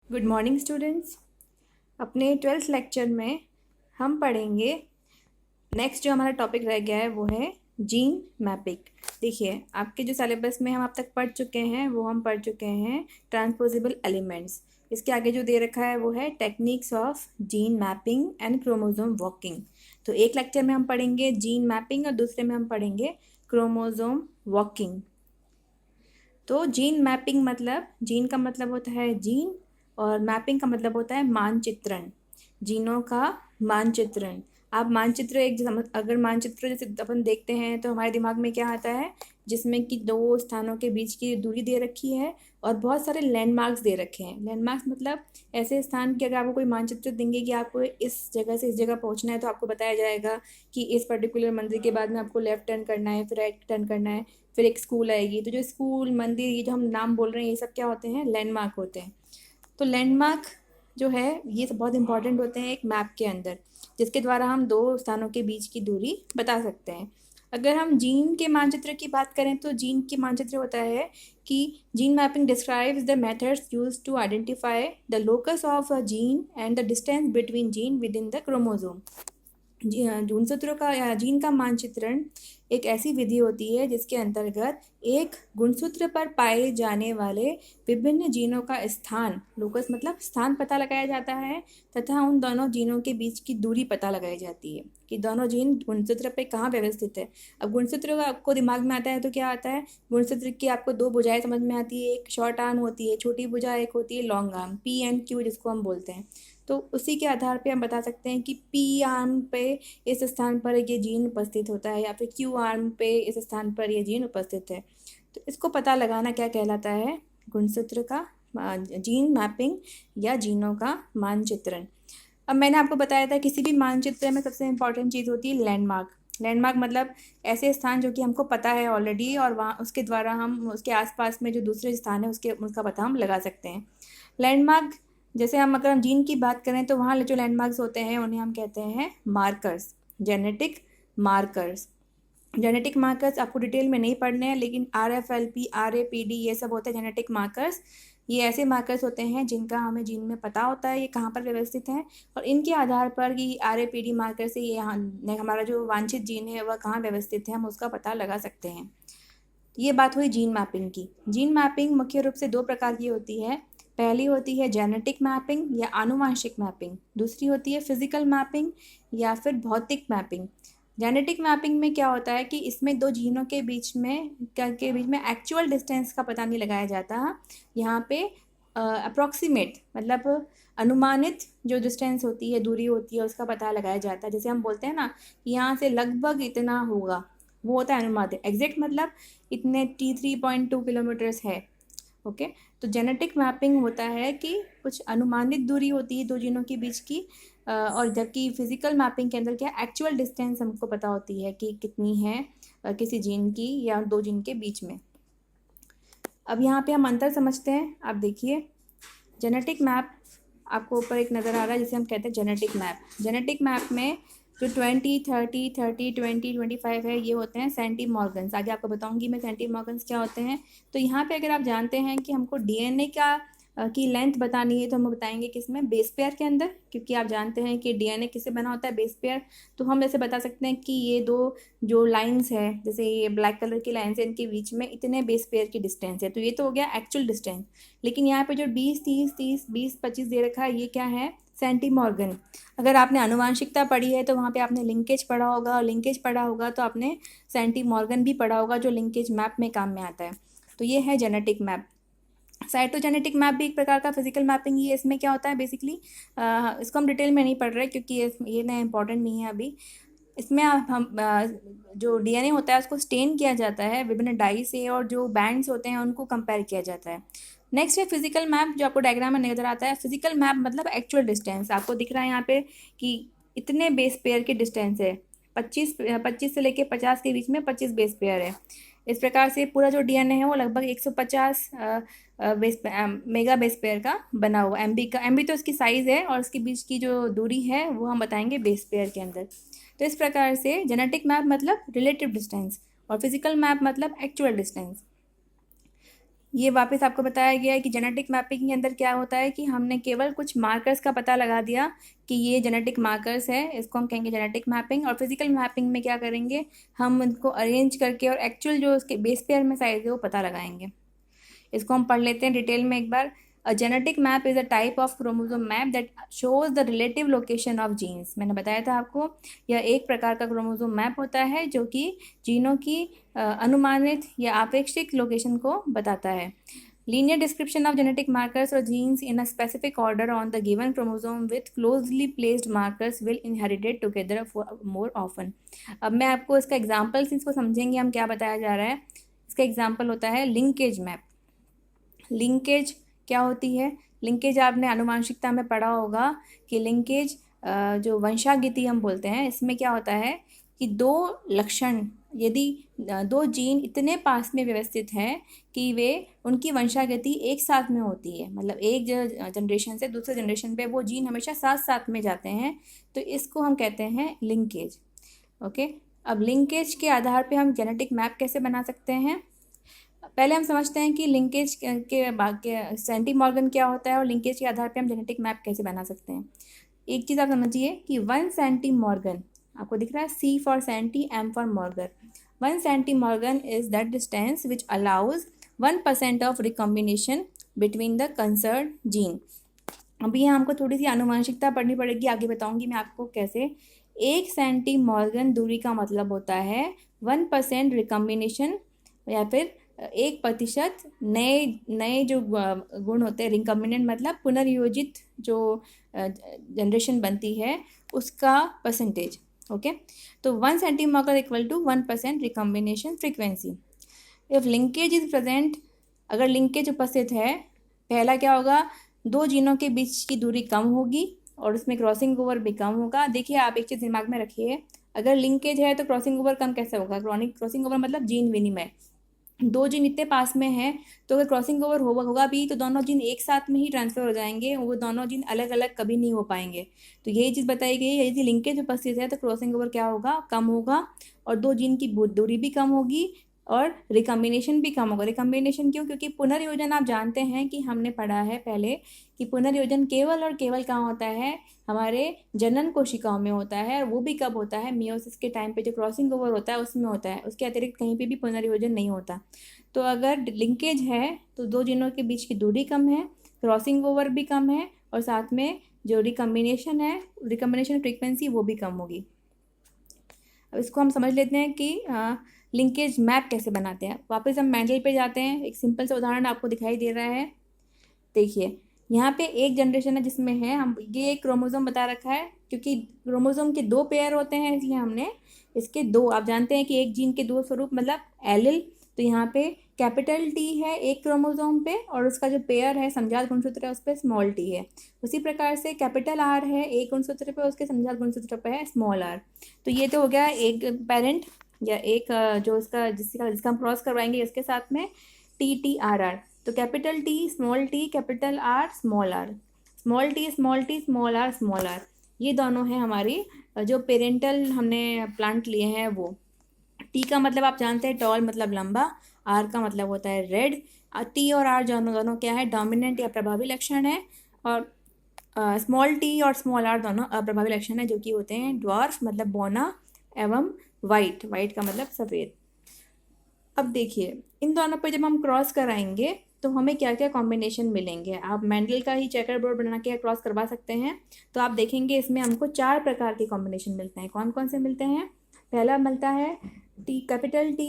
Good morning students. अपने 12th lecture में हम पढ़ेंगे नेक्स्ट जो हमारा टॉपिक रह गया है वो है जीन मैपिंग। देखिए, आपके जो सिलेबस में हम अब तक पढ़ चुके हैं वो हम पढ़ चुके हैं ट्रांसपोजेबल एलिमेंट्स। इसके आगे जो दे रखा है वो है techniques of gene mapping and chromosome walking. तो एक लेक्चर में हम पढ़ेंगे जीन मैपिंग और दूसरे में हम पढ़ेंगे क्रोमोसोम वॉकिंग। तो जीन मैपिंग मतलब, जीन का मतलब होता है जीन और मैपिंग का मतलब होता है मानचित्रण, जीनों का मानचित्रण। आप मानचित्र अगर मानचित्र जैसे अपन देखते हैं तो हमारे दिमाग में क्या आता है, जिसमें कि दो स्थानों के बीच की दूरी दे रखी है और बहुत सारे लैंडमार्क्स दे रखे हैं। लैंडमार्क्स मतलब ऐसे स्थान कि अगर आपको कोई मानचित्र देंगे कि आपको इस जगह से इस जगह पहुंचना है तो आपको बताया जाएगा कि इस पर्टिकुलर मंदिर के बाद में आपको लेफ्ट टर्न करना है, फिर राइट टर्न करना है, फिर एक स्कूल आएगी। तो जो स्कूल, मंदिर, ये जो हम नाम बोल रहे हैं ये सब क्या होते हैं, लैंडमार्क होते हैं। तो लैंडमार्क जो है ये सब बहुत इंपॉर्टेंट होते हैं एक मैप के अंदर, जिसके द्वारा हम दो स्थानों के बीच की दूरी बता सकते हैं। अगर हम जीन के मानचित्र की बात करें तो जीन के मानचित्र होता है कि gene mapping describes the methods used to identify the locus of a gene and the distance between gene within the chromosome. गुणसूत्रों का या जीन का मानचित्रण एक ऐसी विधि होती है जिसके अंतर्गत एक गुणसूत्र पर पाए जाने वाले विभिन्न जीनों का स्थान, लोकस मतलब स्थान, पता लगाया जाता है तथा उन दोनों जीनों के बीच की दूरी पता लगाई जाती है कि दोनों जीन गुणसूत्र पे कहाँ व्यवस्थित है। अब गुणसूत्र का आपको दिमाग में आता है तो क्या आता है, गुणसूत्र की आपको दो भुजाएं समझ में आती है, एक शॉर्ट आर्म होती है, छोटी भुजा, एक होती है long arm, P and Q जिसको हम बोलते हैं। तो उसी के आधार पे हम बता सकते हैं कि पी आर्म पे इस स्थान पर ये जीन उपस्थित होता है या फिर क्यू आर्म पे इस स्थान पर ये जीन उपस्थित है। तो इसको पता लगाना क्या कहलाता है, गुणसूत्र का जीन मैपिंग या जीनों का मानचित्रण। अब मैंने आपको बताया था किसी भी मानचित्र में सबसे इम्पॉर्टेंट चीज़ होती है लैंडमार्क। लैंडमार्क मतलब ऐसे स्थान जो कि हमको पता है ऑलरेडी और वहाँ उसके द्वारा हम उसके आसपास में जो दूसरे स्थान है उसका पता हम लगा सकते हैं। लैंडमार्क, जैसे अगर हम जीन की बात करें तो वहाँ जो लैंडमार्क्स होते हैं उन्हें हम कहते हैं markers, genetic markers. Genetic markers आपको डिटेल में नहीं पढ़ने हैं, लेकिन RFLP, RAPD ये सब होते हैं जेनेटिक मार्कर्स। ये ऐसे मार्कर्स होते हैं जिनका हमें जीन में पता होता है ये कहाँ पर व्यवस्थित हैं और इनके आधार पर कि RAPD मार्कर से ये हमारा जो वांछित जीन है वह कहाँ व्यवस्थित है हम उसका पता लगा सकते हैं। ये बात हुई जीन मैपिंग की। जीन मैपिंग मुख्य रूप से दो प्रकार की होती है। पहली होती है जेनेटिक मैपिंग या आनुवांशिक मैपिंग, दूसरी होती है फिजिकल मैपिंग या फिर भौतिक मैपिंग। जेनेटिक मैपिंग में क्या होता है कि इसमें दो जीनों के बीच में एक्चुअल डिस्टेंस का पता नहीं लगाया जाता। यहाँ पे अप्रॉक्सीमेट मतलब अनुमानित जो डिस्टेंस होती है, दूरी होती है, उसका पता लगाया जाता है। जैसे हम बोलते हैं ना कि यहाँ से लगभग इतना होगा, वो होता है अनुमानित। एग्जैक्ट मतलब इतने T3.2 किलोमीटर्स है। ओके, तो जेनेटिक मैपिंग होता है कि कुछ अनुमानित दूरी होती है दो जीनों के बीच की, और जबकि फिजिकल मैपिंग के अंदर क्या एक्चुअल डिस्टेंस हमको पता होती है कि कितनी है किसी जीन की या दो जीन के बीच में। अब यहाँ पे हम अंतर समझते हैं। आप देखिए, जेनेटिक मैप आपको ऊपर एक नज़र आ रहा है जिसे हम कहते हैं जेनेटिक मैप। जेनेटिक मैप में जो 20, 30, 30, 20, 25 है ये होते हैं सेंटीमॉर्गन्स। आगे आपको बताऊंगी मैं सेंटीमॉर्गन्स क्या होते हैं। तो यहाँ पे अगर आप जानते हैं कि हमको डीएनए की लेंथ बतानी है तो हम बताएंगे किसमें, बेस पेयर के अंदर, क्योंकि आप जानते हैं कि डीएनए किससे बना होता है, बेस पेयर। तो हम जैसे बता सकते हैं कि ये दो जो लाइंस है, जैसे ये ब्लैक कलर की लाइन्स है, इनके बीच में इतने बेस पेयर की डिस्टेंस है। तो ये तो हो गया एक्चुअल डिस्टेंस। लेकिन यहाँ पे जो 20, 30, 30, 20, 25 दे रखा है ये क्या है, सेंटीमॉर्गन। अगर आपने आनुवांशिकता पढ़ी है तो वहाँ पे आपने लिंकेज पढ़ा होगा, और लिंकेज पढ़ा होगा तो आपने सेंटीमॉर्गन भी पढ़ा होगा जो लिंकेज मैप में काम में आता है। तो ये है जेनेटिक मैप। साइटोजेनेटिक मैप भी एक प्रकार का फिजिकल मैपिंग ही है। इसमें क्या होता है बेसिकली, इसको हम डिटेल में नहीं पढ़ रहे क्योंकि ये ना इम्पॉर्टेंट नहीं है अभी। इसमें जो डीएनए होता है उसको स्टेन किया जाता है विभिन्न डाई से, और जो बैंड्स होते हैं उनको कंपेयर किया जाता है। नेक्स्ट है फिजिकल मैप, जो आपको डायग्राम में नजर आता है। फिजिकल मैप मतलब एक्चुअल डिस्टेंस। आपको दिख रहा है यहाँ पे कि इतने बेस पेयर की डिस्टेंस है, 25 से लेके 50 के बीच में 25 बेस पेयर है। इस प्रकार से पूरा जो डीएनए है वो लगभग 150 मेगा बेस पेयर का बना हुआ, एमबी का। एमबी तो इसकी साइज़ है और इसके बीच की जो दूरी है वो हम बताएंगे बेस पेयर के अंदर। तो इस प्रकार से जेनेटिक मैप मतलब रिलेटिव डिस्टेंस और फिजिकल मैप मतलब एक्चुअल डिस्टेंस। ये वापस आपको बताया गया है कि जेनेटिक मैपिंग के अंदर क्या होता है कि हमने केवल कुछ मार्कर्स का पता लगा दिया कि ये जेनेटिक मार्कर्स है, इसको हम कहेंगे जेनेटिक मैपिंग। और फिजिकल मैपिंग में क्या करेंगे, हम उनको अरेंज करके और एक्चुअल जो उसके बेस पेयर में साइज है वो पता लगाएंगे। इसको हम पढ़ लेते हैं डिटेल में एक बार। A genetic map is a type of chromosome map that shows the relative location of genes. मैंने बताया था आपको, यह एक प्रकार का क्रोमोसोम मैप होता है जो कि जीनों की अनुमानित या आपेक्षिक लोकेशन को बताता है। Linear description of genetic markers और genes in a specific order on the given chromosome with closely placed markers will inherited together more often. अब मैं आपको इसका एग्जाम्पल, इसको समझेंगे हम क्या बताया जा रहा है। इसका एग्जाम्पल होता है लिंकेज मैप। लिंकेज क्या होती है? लिंकेज आपने आनुवांशिकता में पढ़ा होगा कि लिंकेज जो वंशागति हम बोलते हैं, इसमें क्या होता है कि दो लक्षण, यदि दो जीन इतने पास में व्यवस्थित हैं कि वे उनकी वंशागति एक साथ में होती है, मतलब एक जनरेशन से दूसरे जनरेशन पे वो जीन हमेशा साथ साथ में जाते हैं, तो इसको हम कहते हैं लिंकेज। ओके, अब लिंकेज के आधार पे हम जेनेटिक मैप कैसे बना सकते हैं? पहले हम समझते हैं कि लिंकेज के सेंटी मॉर्गन क्या होता है और लिंकेज के आधार पे हम जेनेटिक मैप कैसे बना सकते हैं। एक चीज़ आप समझिए कि 1 सेंटी मॉर्गन, आपको दिख रहा है C for centi, M for Morgan. 1 centimorgan is that distance which allows 1% of recombination between the concern gene. अभी यहाँ हमको थोड़ी सी आनुवंशिकता पढ़नी पड़ेगी, आगे बताऊंगी मैं आपको कैसे। 1 सेंटी मॉर्गन दूरी का मतलब होता है 1% रिकॉम्बिनेशन, या फिर 1% नए नए जो गुण होते हैं, रिकॉम्बिनेंट मतलब पुनर्योजित जो जनरेशन बनती है उसका परसेंटेज। ओके, तो 1 centimorgan equal to 1% recombination frequency. If linkage is present, अगर लिंकेज उपस्थित है, पहला क्या होगा, दो जीनों के बीच की दूरी कम होगी और उसमें क्रॉसिंग ओवर भी कम होगा। देखिए आप एक चीज़ दिमाग में रखिए, अगर लिंकेज है तो क्रॉसिंग ओवर कम कैसे होगा? क्रॉसिंग ओवर मतलब जीन विनिमय। दो जीन इतने पास में हैं तो अगर क्रॉसिंग ओवर होगा भी तो दोनों जीन एक साथ में ही ट्रांसफर हो जाएंगे, वो दोनों जीन अलग अलग कभी नहीं हो पाएंगे। तो यही चीज़ बताई गई है, यदि लिंकेज उपस्थित है तो क्रॉसिंग ओवर क्या होगा, कम होगा, और दो जीन की दूरी भी कम होगी और रिकॉम्बिनेशन भी कम होगा। रिकॉम्बिनेशन क्यों? क्योंकि पुनर्योजन आप जानते हैं कि हमने पढ़ा है पहले कि पुनर्योजन केवल और केवल कहाँ होता है, हमारे जनन कोशिकाओं में होता है, और वो भी कब होता है, मियोसिस के टाइम पे जो क्रॉसिंग ओवर होता है उसमें होता है, उसके अतिरिक्त कहीं पे भी पुनर्योजन नहीं होता। तो अगर लिंकेज है तो दो जीनों के बीच की दूरी कम है, क्रॉसिंग ओवर भी कम है, और साथ में जो रिकॉम्बिनेशन है, रिकॉम्बिनेशन फ्रीक्वेंसी वो भी कम होगी। अब इसको हम समझ लेते हैं कि लिंकेज मैप कैसे बनाते हैं। वापस हम मेंडल पे जाते हैं, एक सिंपल सा उदाहरण आपको दिखाई दे रहा है। देखिए यहाँ पे एक जनरेशन है जिसमें है, हम ये एक क्रोमोसोम बता रखा है क्योंकि क्रोमोसोम के दो पेयर होते हैं, इसलिए हमने इसके दो, आप जानते हैं कि एक जीन के दो स्वरूप मतलब एलिल। तो यहाँ पे कैपिटल T है एक क्रोमोसोम पे और उसका जो पेयर है समजात गुणसूत्र है उस पर स्मॉल t है। उसी प्रकार से कैपिटल R है एक गुणसूत्र पे, उसके समजात गुणसूत्र पे है स्मॉल r। तो ये तो हो गया एक पेरेंट या एक जो उसका जिसका हम क्रॉस करवाएंगे इसके साथ में TTRR। तो capital T small t capital R small r, small t small t small r small r, ये दोनों हैं हमारी जो पेरेंटल हमने प्लांट लिए हैं वो। टी का मतलब आप जानते हैं टॉल मतलब लंबा, आर का मतलब होता है रेड। टी और आर दोनों क्या है, डोमिनेंट या प्रभावी लक्षण है, और स्मॉल टी और स्मॉल आर दोनों अप्रभावी लक्षण है जो कि होते हैं ड्वार्फ मतलब बौना एवं वाइट, वाइट का मतलब सफ़ेद। अब देखिए इन दोनों पर जब हम क्रॉस कराएंगे तो हमें क्या क्या कॉम्बिनेशन मिलेंगे। आप मेंडल का ही चेकर बोर्ड बना के क्रॉस करवा सकते हैं, तो आप देखेंगे इसमें हमको 4 प्रकार के कॉम्बिनेशन मिलते हैं। कौन कौन से मिलते हैं? पहला मिलता है T capital T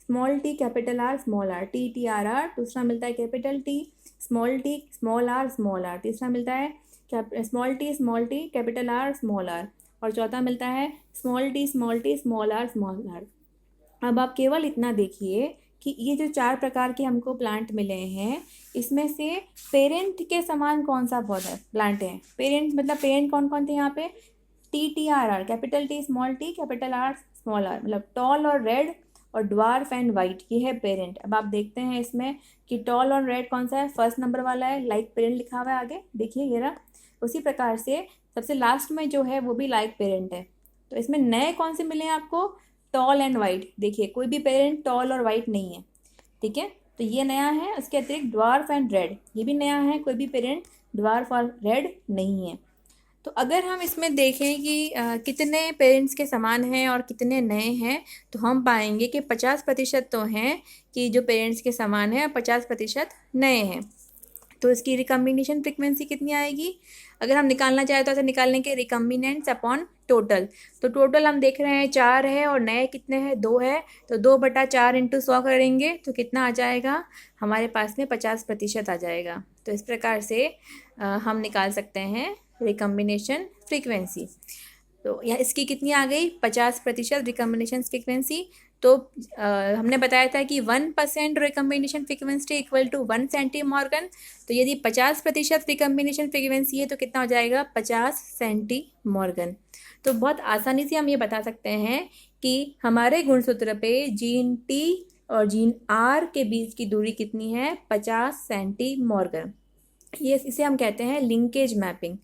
small T capital R small R, TTRR। दूसरा मिलता है capital T small R small R. तीसरा मिलता है small T capital R small R. और चौथा मिलता है small T small R small R. अब आप केवल इतना देखिए कि ये जो 4 प्रकार के हमको प्लांट मिले हैं इसमें से पेरेंट के समान कौन सा पौधा प्लांट है। पेरेंट मतलब पेरेंट कौन कौन थे यहाँ पे, TTRR capital T small t capital R small r, मतलब टॉल और रेड और ड्वार्फ एंड वाइट, ये है पेरेंट। अब आप देखते हैं इसमें कि टॉल और रेड कौन सा है, फर्स्ट नंबर वाला है, लाइक पेरेंट लिखा हुआ है आगे, देखिए ये रहा। उसी प्रकार से सबसे लास्ट में जो है वो भी लाइक पेरेंट है। तो इसमें नए कौन से मिले हैं आपको, टॉल एंड वाइट। देखिए कोई भी पेरेंट टॉल और वाइट नहीं है, ठीक है। तो ये नया है। उसके अतिरिक्त ड्वार्फ एंड रेड, ये भी नया है, कोई भी पेरेंट ड्वार्फ और रेड नहीं है। तो अगर हम इसमें देखें कि कितने पेरेंट्स के समान हैं और कितने नए हैं, तो हम पाएंगे कि 50% तो हैं कि जो पेरेंट्स के समान है और 50% नए हैं। तो इसकी रिकम्बिनेशन फ्रीक्वेंसी कितनी आएगी? अगर हम निकालना चाहें तो ऐसे निकालने के रिकम्बिनेंट्स अपॉन टोटल। तो टोटल हम देख रहे हैं 4 है और नए कितने हैं? 2 है। तो 2/4 इंटू 100 करेंगे तो कितना आ जाएगा? हमारे पास में 50% आ जाएगा। तो इस प्रकार से हम निकाल सकते हैं रिकम्बिनेशन फ्रीक्वेंसी। तो यह इसकी कितनी आ गई? 50% रिकम्बिनेशन फ्रीक्वेंसी। तो हमने बताया था कि 1% रिकम्बिनेशन फ्रीक्वेंसी इक्वल टू 1 सेंटीमॉर्गन। तो यदि 50% रिकम्बिनेशन फ्रीक्वेंसी है तो कितना हो जाएगा? 50 सेंटीमॉर्गन। तो बहुत आसानी से हम ये बता सकते हैं कि हमारे गुणसूत्र पे जीन टी और जीन आर के बीच की दूरी कितनी है? 50 सेंटीमॉर्गन। ये इसे हम कहते हैं लिंकेज मैपिंग।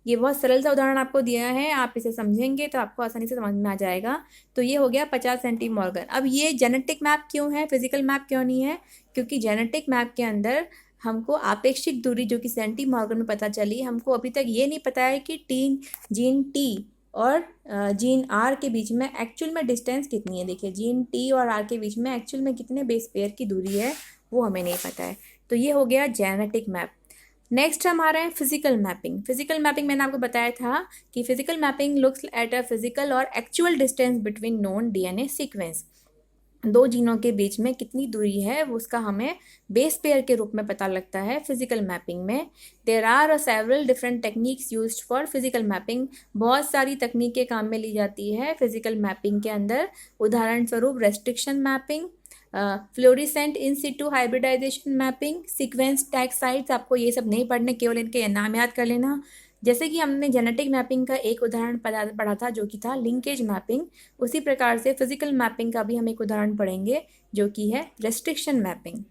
ये बहुत सरल सा उदाहरण आपको दिया है, आप इसे समझेंगे तो आपको आसानी से समझ में आ जाएगा। तो ये हो गया 50 सेंटीमॉर्गन। अब ये जेनेटिक मैप क्यों है, फिजिकल मैप क्यों नहीं है? क्योंकि जेनेटिक मैप के अंदर हमको आपेक्षिक दूरी जो कि सेंटीमॉर्गन में पता चली, हमको अभी तक ये नहीं पता है कि जीन टी और जीन आर के बीच में एक्चुअल में डिस्टेंस कितनी है। देखिए, जीन टी और आर के बीच में एक्चुअल में कितने बेस पेयर की दूरी है वो हमें नहीं पता है। तो ये हो गया जेनेटिक मैप। नेक्स्ट हमारा है फिजिकल मैपिंग। फिजिकल मैपिंग मैंने आपको बताया था कि physical mapping looks at a physical or actual distance between known DNA sequence. दो जीनों के बीच में कितनी दूरी है वो उसका हमें बेस पेयर के रूप में पता लगता है फिजिकल मैपिंग में। There are several different techniques used for physical mapping. बहुत सारी तकनीकें काम में ली जाती है फिजिकल मैपिंग के अंदर। उदाहरण स्वरूप restriction mapping, fluorescent in situ hybridization mapping, sequence tag sites. आपको ये सब नहीं पढ़ने, केवल इनके नाम याद कर लेना। जैसे कि हमने जेनेटिक मैपिंग का एक उदाहरण पढ़ा था जो कि था लिंकेज मैपिंग, उसी प्रकार से फिजिकल मैपिंग का भी हम एक उदाहरण पढ़ेंगे जो कि है रेस्ट्रिक्शन मैपिंग।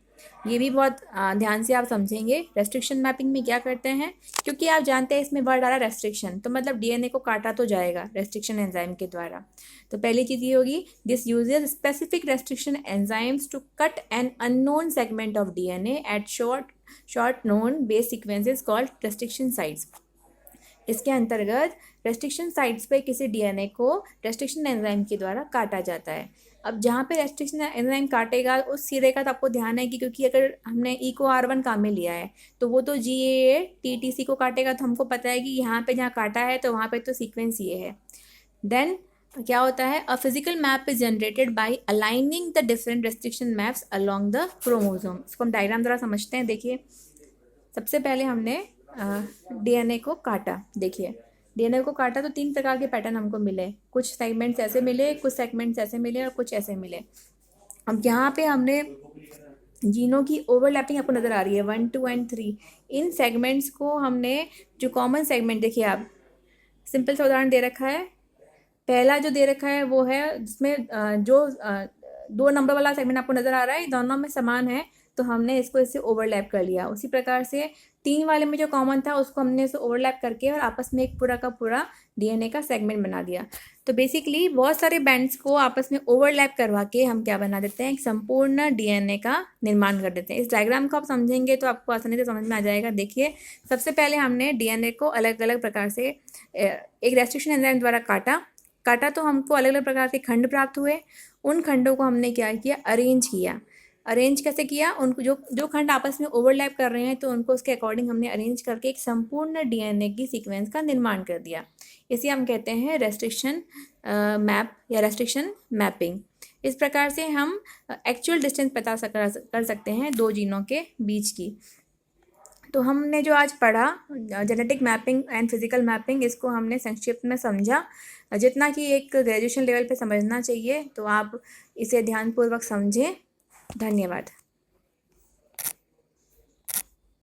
ये भी बहुत ध्यान से आप समझेंगे रेस्ट्रिक्शन मैपिंग में क्या करते हैं, क्योंकि आप जानते हैं इसमें वर्ड आ रहा है रेस्ट्रिक्शन, तो मतलब डीएनए को काटा तो जाएगा रेस्ट्रिक्शन एंजाइम के द्वारा। तो पहली चीज़ ये होगी, this uses specific restriction enzymes to cut an unknown segment of DNA at short known base sequences called restriction sites. इसके अंतर्गत रेस्ट्रिक्शन साइट्स पे किसी डीएनए को रेस्ट्रिक्शन एंजाइम के द्वारा काटा जाता है। अब जहाँ पे रेस्ट्रिक्शन एंजाइम काटेगा उस सिरे का तो आपको ध्यान है कि क्योंकि अगर हमने EcoR1 काम में लिया है तो वो तो GAA TTC को काटेगा, तो हमको पता है कि यहाँ पे जहाँ काटा है तो वहाँ पे तो सीक्वेंस ये है। देन क्या होता है, a physical map is generated by aligning the different restriction maps along the chromosome. इसको हम डायग्राम द्वारा समझते हैं। देखिए, सबसे पहले हमने डीएनए को काटा। देखिए, डीएनए को काटा तो 3 प्रकार के पैटर्न हमको मिले। कुछ सेगमेंट्स ऐसे मिले, कुछ सेगमेंट्स ऐसे मिले और कुछ ऐसे मिले। अब यहाँ पे हमने जीनों की ओवरलैपिंग आपको नज़र आ रही है 1, 2 एंड 3। इन सेगमेंट्स को हमने जो कॉमन सेगमेंट, देखिए आप सिंपल सा उदाहरण दे रखा है। पहला जो दे रखा है वो है जिसमें जो 2 नंबर वाला सेगमेंट आपको नज़र आ रहा है, दोनों में समान है, तो हमने इसको इससे ओवरलैप कर लिया। उसी प्रकार से 3 वाले में जो कॉमन था उसको हमने इसे ओवरलैप करके और आपस में एक पूरा का पूरा डीएनए का सेगमेंट बना दिया। तो बेसिकली बहुत सारे बैंड्स को आपस में ओवरलैप करवा के हम क्या बना देते हैं, एक संपूर्ण डीएनए का निर्माण कर देते हैं। इस डायग्राम को आप समझेंगे तो आपको आसानी से समझ में आ जाएगा। देखिए, सबसे पहले हमने डीएनए को अलग अलग प्रकार से एक रेस्ट्रिक्शन एंजाइम द्वारा काटा तो हमको अलग अलग प्रकार के खंड प्राप्त हुए। उन खंडों को हमने क्या किया, अरेंज कैसे किया, उनको जो खंड आपस में ओवरलैप कर रहे हैं तो उनको उसके अकॉर्डिंग हमने अरेंज करके एक संपूर्ण डीएनए की सीक्वेंस का निर्माण कर दिया। इसे हम कहते हैं रेस्ट्रिक्शन मैप या रेस्ट्रिक्शन मैपिंग। इस प्रकार से हम एक्चुअल डिस्टेंस पता कर सकते हैं 2 जीनों के बीच की। तो हमने जो आज पढ़ा genetic mapping and physical mapping, इसको हमने संक्षिप्त में समझा, जितना कि एक ग्रेजुएशन लेवल पे समझना चाहिए। तो आप इसे ध्यानपूर्वक समझें। धन्यवाद।